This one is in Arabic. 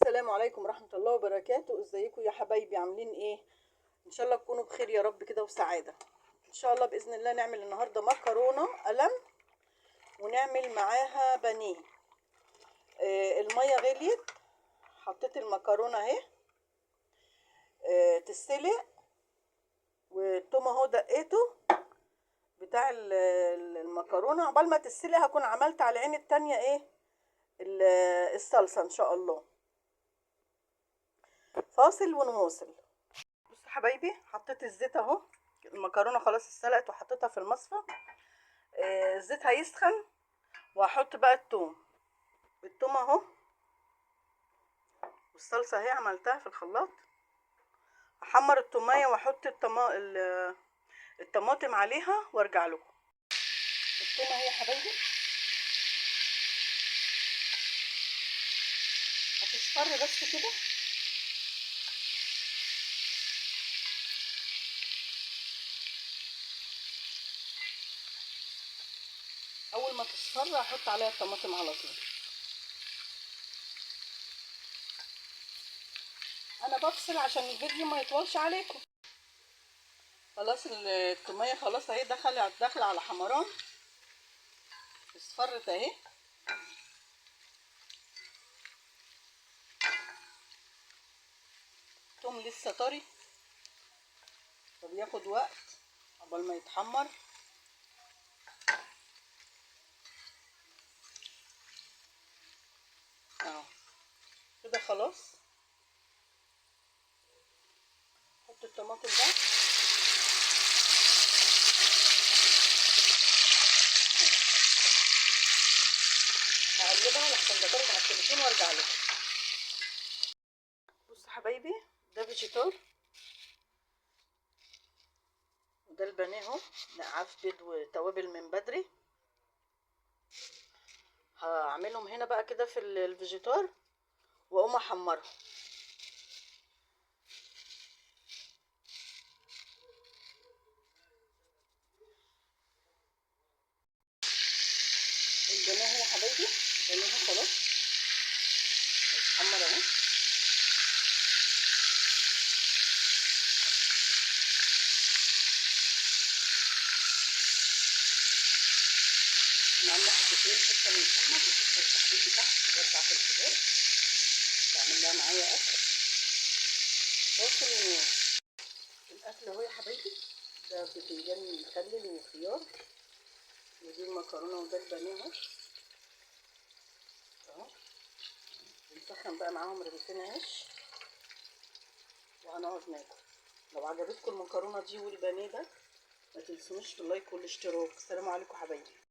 السلام عليكم ورحمة الله وبركاته. ازيكم يا حبايبي؟ عاملين ايه؟ ان شاء الله تكونوا بخير يا رب كده وسعادة. ان شاء الله بإذن الله نعمل النهاردة مكرونة قلم ونعمل معاها بانيه. المية غليت، حطيت المكرونة اهي تتسلق، والثوم اهو دقيته بتاع المكرونة. عقبال ما تتسلق هكون عملت على العين التانية ايه الصلصة ان شاء الله. فاصل ونواصل. بصوا حبايبي، حطيت الزيت اهو، المكرونه خلاص اتسلقت وحطيتها في المصفى. الزيت هيسخن وهحط بقى التوم اهو، والصلصه اهي عملتها في الخلاط. هحمر التوميه واحط الطماطم عليها وارجع لكم. التومه اهي يا حبايبي هتصفر بس كده. اول ما تصفر هحط عليها الطماطم على طول. انا بفصل عشان الفيديو ما يطولش عليكم. خلاص التوميه خلاص اهي داخله على حمران، اصفرت اهي. التوم لسه طري فبياخد وقت قبل ما يتحمر اهو كده. خلاص حط الطماطم ده هقلبها لحسن ده ترجع على التليفون وارجع لكم. بصوا حبايبي، ده فيجيتار وده البانيه اهو نقعف بيض وتوابل من بدري. هعملهم هنا بقى كده في الفيجيتار واقوم احمرهم. البانيه اهو يا حبايبي، البانيه اهو خلاص اتحمر اهو. انا عامله حتتين، حته من محمد وحته لصاحبتي تحت بتاعت الخضار تعمل لها معايا اكل. فاصل ونواصل. الاكل اهو يا حبايبي، ده باذنجان مخلل وخيار، ودي المكرونه وده البانيه اهو. نسخن بقى معاهم رغيفين عيش وهنقعد ناكل. لو عجبتكم المكرونه دي والبانيه ده ما تنسونيش باللايك والاشتراك. السلام عليكم حبايبي.